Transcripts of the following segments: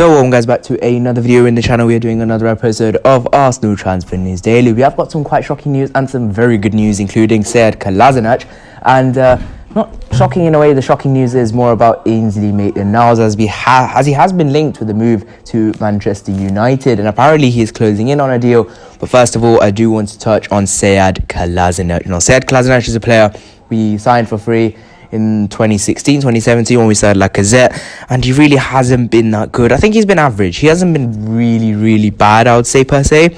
So welcome guys back to another video in the channel. We are doing another episode of Arsenal Transfer News Daily. We have got some quite shocking news and some very good news, including Kolasinac. And not shocking in a way, the shocking news is more about Ainsley Maitland-Niles as he has been linked with a move to Manchester United, and apparently he is closing in on a deal. But first of all, I do want to touch on Kolasinac. Kolasinac is a player we signed for free in 2016, 2017 when we started Lacazette, and he really hasn't been that good. I think he's been average. He hasn't been really bad, I would say, per se.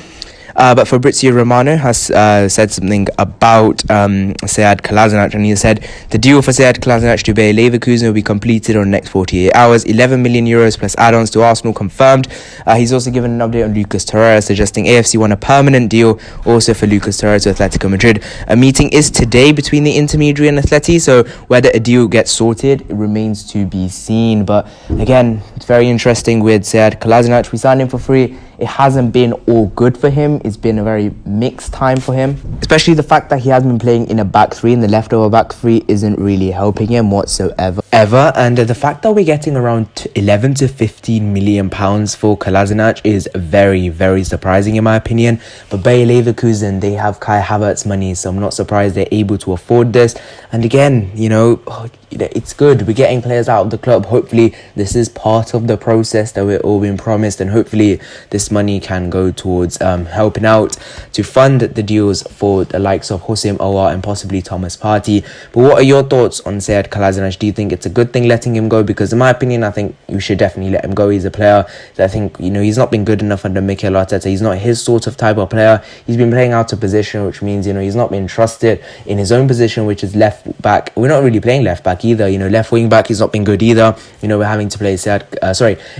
But Fabrizio Romano has said something about Kolasinac, and he said the deal for Kolasinac to Bayer Leverkusen will be completed on the next 48 hours. 11 million euros plus add-ons to Arsenal confirmed. He's also given an update on Lucas Torreira, suggesting AFC won a permanent deal also for Lucas Torreira to Atletico Madrid. A meeting is today between the intermediary and Atleti, so whether a deal gets sorted, it remains to be seen. But again, it's very interesting with Kolasinac. We signed him for free. It hasn't been all good for him. It's been a very mixed time for him, especially the fact that he has been playing in a back three, and the leftover back three isn't really helping him whatsoever. And the fact that we're getting around 11 to 15 million pounds for Kolasinac is very surprising in my opinion. But Bayer Leverkusen, they have Kai Havertz's money, so I'm not surprised they're able to afford this. And again, it's good. We're getting players out of the club. Hopefully this is part of the process that we're all being promised, and hopefully this money can go towards helping out to fund the deals for the likes of Aouar and possibly Thomas Partey. But what are your thoughts on Kolasinac? Do you think it's a good thing letting him go? Because in my opinion, I think you should definitely let him go. He's a player that I think, he's not been good enough under Mikel Arteta. He's not his sort of type of player. He's been playing out of position, which means, he's not been trusted in his own position, which is left back. We're not really playing left back either. Left wing back, he's not been good either. We're having to play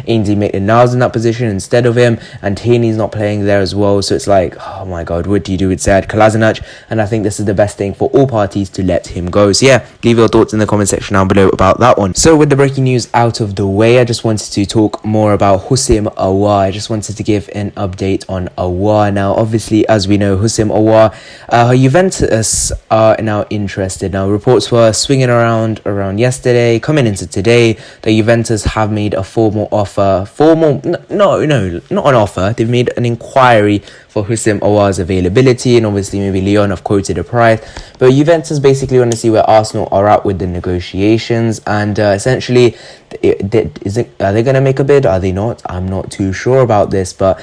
Ainsley Maitland-Niles in that position instead of him, and Tierney's not playing there as well. So it's like, oh my god, what do you do with Kolasinac? And I think this is the best thing for all parties to let him go. So yeah, leave your thoughts in the comment section down below about that one. So with the breaking news out of the way, I just wanted to talk more about Aouar. I just wanted to give an update on Aouar. Now obviously, as we know, Aouar, Juventus are now interested. Now reports were swinging around yesterday, coming into today, that Juventus have made a formal offer. Not an offer. They've made an inquiry for Aouar's availability, and obviously maybe Lyon have quoted a price. But Juventus basically want to see where Arsenal are at with the negotiations, and essentially, are they going to make a bid? Are they not? I'm not too sure about this, but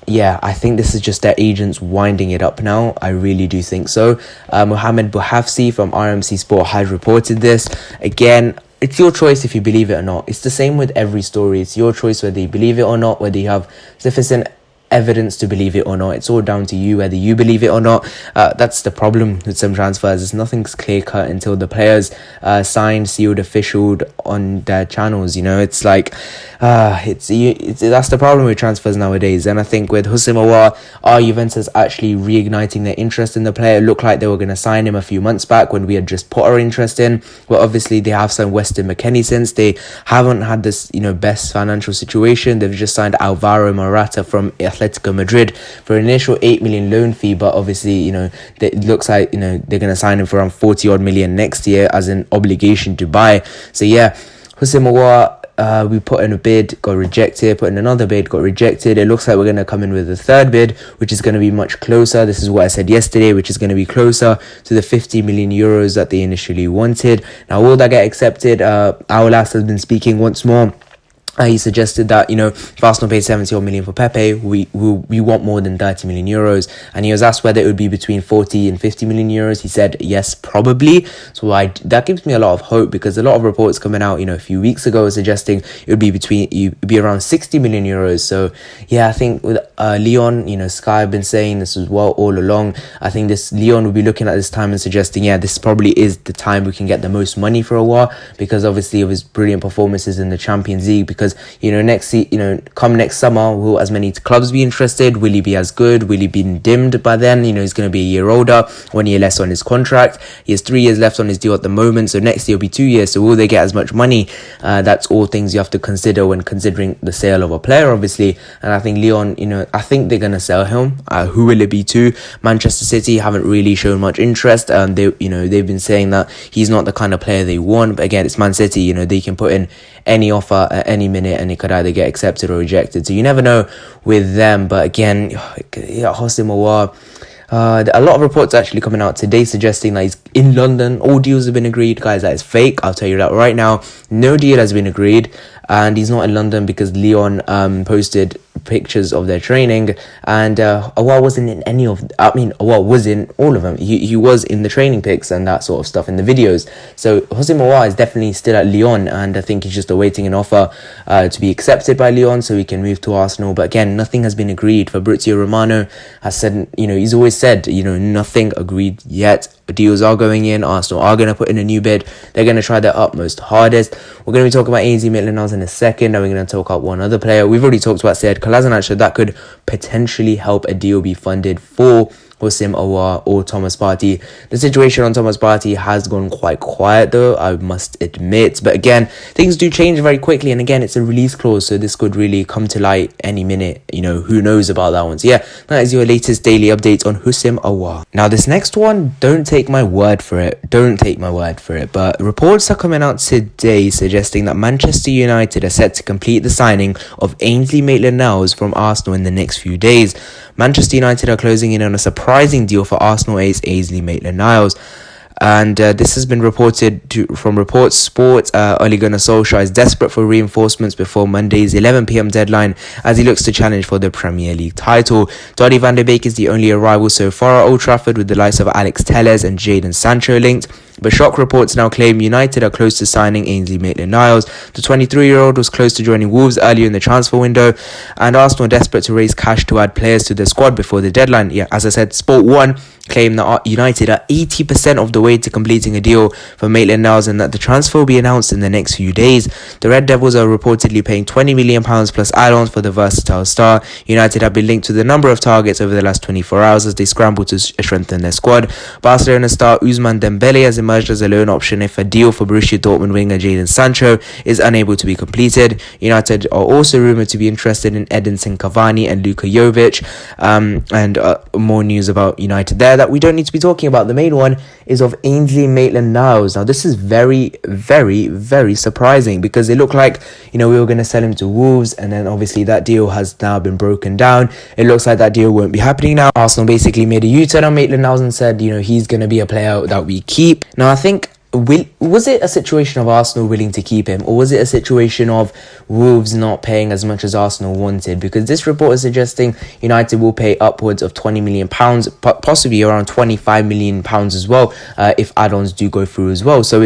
yeah, I think this is just their agents winding it up now. I really do think so. Mohamed Bouhafsi from RMC Sport has reported this. Again, it's your choice if you believe it or not. It's the same with every story. It's your choice whether you believe it or not, whether you have sufficient evidence to believe it or not. It's all down to you whether you believe it or not. That's the problem with some transfers. It's nothing's clear cut until the players signed, sealed, officialed on their channels. It's like that's the problem with transfers nowadays. And I think with Aouar, are Juventus actually reigniting their interest in the player? It looked like they were going to sign him a few months back when we had just put our interest in. But obviously they have signed Weston McKennie since. They haven't had this best financial situation. They've just signed Alvaro Morata from Atletico Madrid for an initial 8 million loan fee, but obviously it looks like they're going to sign him for around 40 odd million next year as an obligation to buy. So yeah, Aouar, we put in a bid, got rejected, put in another bid, got rejected. It looks like we're going to come in with a third bid, which is going to be much closer. This is what I said yesterday, which is going to be closer to the 50 million euros that they initially wanted. Now, will that get accepted? Aouar has been speaking once more. He suggested that, if Arsenal paid 70 million for Pepe, we want more than 30 million euros. And he was asked whether it would be between 40 and 50 million euros. He said, yes, probably. So that gives me a lot of hope, because a lot of reports coming out, a few weeks ago suggesting it would be around 60 million euros. So yeah, I think with Lyon, Sky have been saying this as well all along. I think Lyon will be looking at this time and suggesting, yeah, this probably is the time we can get the most money for Aouar, because obviously of his brilliant performances in the Champions League. Because come next summer, will as many clubs be interested? Will he be as good? Will he be dimmed by then? He's going to be a year older, 1 year less on his contract. He has 3 years left on his deal at the moment, so next year will be 2 years. So will they get as much money? That's all things you have to consider when considering the sale of a player, obviously. And I think Lyon, I think they're going to sell him. Who will it be to? Manchester City haven't really shown much interest. They've been saying that he's not the kind of player they want. But again, it's Man City. They can put in any offer at any minute and it could either get accepted or rejected. So you never know with them. But again, Houssem Aouar, a lot of reports actually coming out today suggesting that he's in London. All deals have been agreed. Guys, that is fake. I'll tell you that right now. No deal has been agreed. And he's not in London because Lyon posted pictures of their training, and Aouar wasn't in any of Aouar was in all of them. He was in the training pics and that sort of stuff in the videos. So Houssem Aouar is definitely still at Lyon, and I think he's just awaiting an offer to be accepted by Lyon so he can move to Arsenal. But again, nothing has been agreed. Fabrizio Romano has said, he's always said, nothing agreed yet. Deals are going in. Arsenal are going to put in a new bid. They're going to try their utmost hardest. We're going to be talking about AZ Maitland-Niles in a second, and we're going to talk about one other player. We've already talked about Sead Kolasinac, so that could potentially help a deal be funded for Houssem Aouar or Thomas Partey. The situation on Thomas Partey has gone quite quiet though, I must admit. But again, things do change very quickly, and again, it's a release clause, so this could really come to light any minute. Who knows about that one. So yeah, that is your latest daily update on Houssem Aouar. Now this next one, don't take my word for it. But reports are coming out today suggesting that Manchester United are set to complete the signing of Ainsley Maitland-Niles from Arsenal in the next few days. Manchester United are closing in on a surprising deal for Arsenal ace Ainsley Maitland-Niles. And this has been reported from Reports Sport. Ole Gunnar Solskjaer is desperate for reinforcements before Monday's 11 p.m. deadline as he looks to challenge for the Premier League title. Donny van de Beek is the only arrival so far at Old Trafford, with the likes of Alex Telles and Jadon Sancho linked. But shock reports now claim United are close to signing Ainsley Maitland-Niles. The 23-year-old was close to joining Wolves earlier in the transfer window, and Arsenal are desperate to raise cash to add players to their squad before the deadline. Yeah, as I said, Sport 1 claim that United are 80% of the way to completing a deal for Maitland-Niles, and that the transfer will be announced in the next few days. The Red Devils are reportedly paying £20 million plus add-ons for the versatile star. United have been linked with a number of targets over the last 24 hours as they scramble to strengthen their squad. Barcelona star Ousmane Dembele has emerged as a loan option if a deal for Borussia Dortmund winger Jadon Sancho is unable to be completed. United are also rumoured to be interested in Edinson Cavani and Luka Jovic, and more news about United there that we don't need to be talking about. The main one is of Ainsley Maitland-Niles. Now this is very, very, very surprising because it looked like we were going to sell him to Wolves, and then obviously that deal has now been broken down. It looks like that deal won't be happening now. Arsenal basically made a U-turn on Maitland-Niles and said he's going to be a player that we keep. Now I think, was it a situation of Arsenal willing to keep him, or was it a situation of Wolves not paying as much as Arsenal wanted? Because this report is suggesting United will pay upwards of £20 million, possibly around £25 million as well, if add-ons do go through as well. So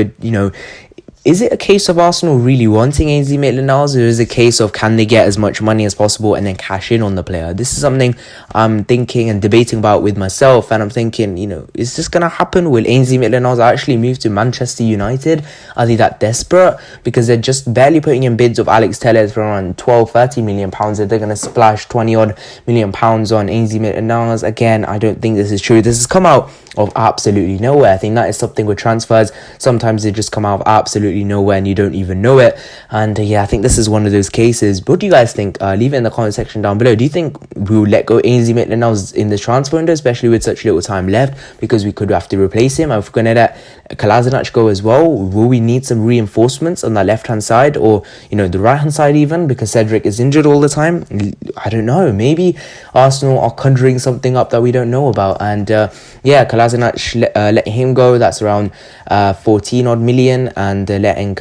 is it a case of Arsenal really wanting Ainsley Maitland-Niles, or is it a case of can they get as much money as possible and then cash in on the player? This is something I'm thinking and debating about with myself, and I'm thinking, is this going to happen? Will Ainsley Maitland-Niles actually move to Manchester United? Are they that desperate? Because they're just barely putting in bids of Alex Telles for around £12-13 million. If they're going to splash £20-odd million on Ainsley Maitland-Niles, again, I don't think this is true. This has come out of absolutely nowhere. I think that is something with transfers. Sometimes they just come out of absolutely nowhere and you don't even know it. And I think this is one of those cases. What do you guys think? Leave it in the comment section down below. Do you think we will let go Ainsley Maitland-Niles in the transfer window, especially with such little time left, because we could have to replace him? If we're going to let Kolasinac go as well, will we need some reinforcements on that left hand side, or the right hand side even, because Cedric is injured all the time? I don't know. Maybe Arsenal are conjuring something up that we don't know about. And Kolasinac, letting him go, that's around 14-odd million, and letting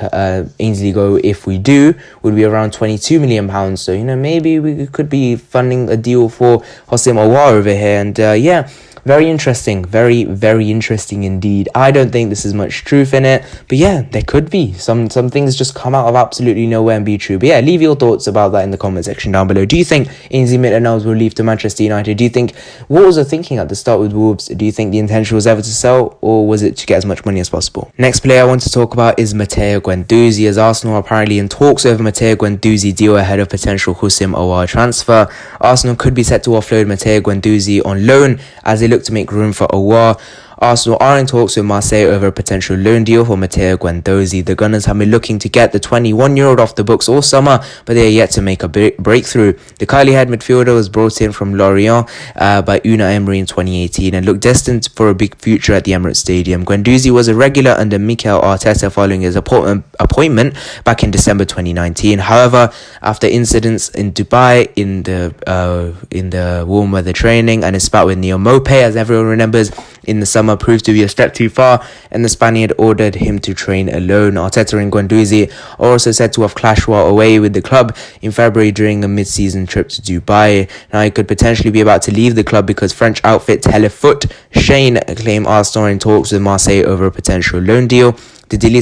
Ainsley go, if we do, would be around £22 million. So maybe we could be funding a deal for Houssem Aouar over here. And very interesting, very, very interesting indeed. I don't think this is much truth in it, but there could be some things just come out of absolutely nowhere and be true. But leave your thoughts about that in the comment section down below. Do you think Ainsley Maitland-Niles will leave to Manchester United? Do you think, what was the thinking at the start with Wolves? Do you think the intention was ever to sell, or was it to get as much money as possible? Next player I want to talk about is Matteo Guendouzi, as Arsenal are apparently in talks over Matteo Guendouzi deal ahead of potential Houssem Aouar transfer. Arsenal could be set to offload Matteo Guendouzi on loan as they look to make room for Aouar. Arsenal are in talks with Marseille over a potential loan deal for Matteo Guendouzi. The Gunners have been looking to get the 21-year-old off the books all summer, but they are yet to make a breakthrough. The curly-haired midfielder was brought in from Lorient by Unai Emery in 2018 and looked destined for a big future at the Emirates Stadium. Guendouzi was a regular under Mikel Arteta following his appointment back in December 2019. However, after incidents in Dubai in the warm weather training and his spat with Neo Mope, as everyone remembers, in the summer proved to be a step too far, and the Spaniard ordered him to train alone. Arteta and Guendouzi are also said to have clashed while away with the club in February during a mid-season trip to Dubai. Now, he could potentially be about to leave the club because French outfit Telefoot Shane claim Arsenal are in talks with Marseille over a potential loan deal. The deal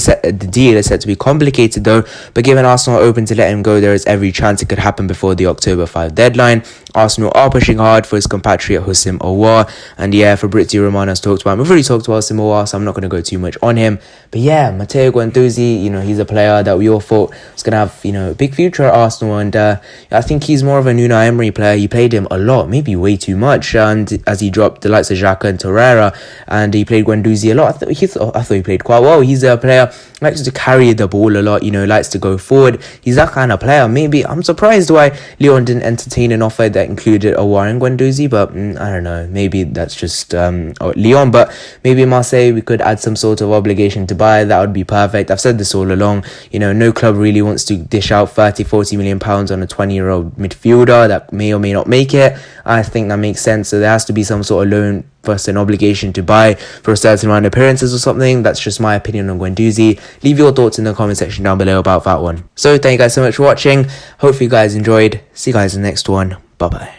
is set to be complicated though, but given Arsenal are open to let him go, there is every chance it could happen before the October 5 deadline. Arsenal are pushing hard for his compatriot Houssem Aouar, and yeah, Fabrizio Romano has talked about him. We've already talked about Houssem Aouar, so I'm not going to go too much on him. But yeah, Matteo Guendouzi, he's a player that we all thought was going to have, a big future at Arsenal, and I think he's more of a Unai Emery player. He played him a lot, maybe way too much, and as he dropped the likes of Xhaka and Torreira, and he played Guendouzi a lot. I thought he played quite well. He's a player likes to carry the ball a lot, likes to go forward. He's that kind of player. Maybe I'm surprised why Lyon didn't entertain an offer that included Aouar and Guendouzi, but I don't know, maybe that's just Lyon, but maybe Marseille we could add some sort of obligation to buy. That would be perfect. I've said this all along, no club really wants to dish out 30-40 million pounds on a 20-year-old midfielder that may or may not make it. I think that makes sense, so there has to be some sort of loan plus an obligation to buy for a certain amount of appearances or something. That's just my opinion on Guendouzi. Leave your thoughts in the comment section down below about that one. So thank you guys so much for watching. Hopefully you guys enjoyed. See you guys in the next one. Bye bye.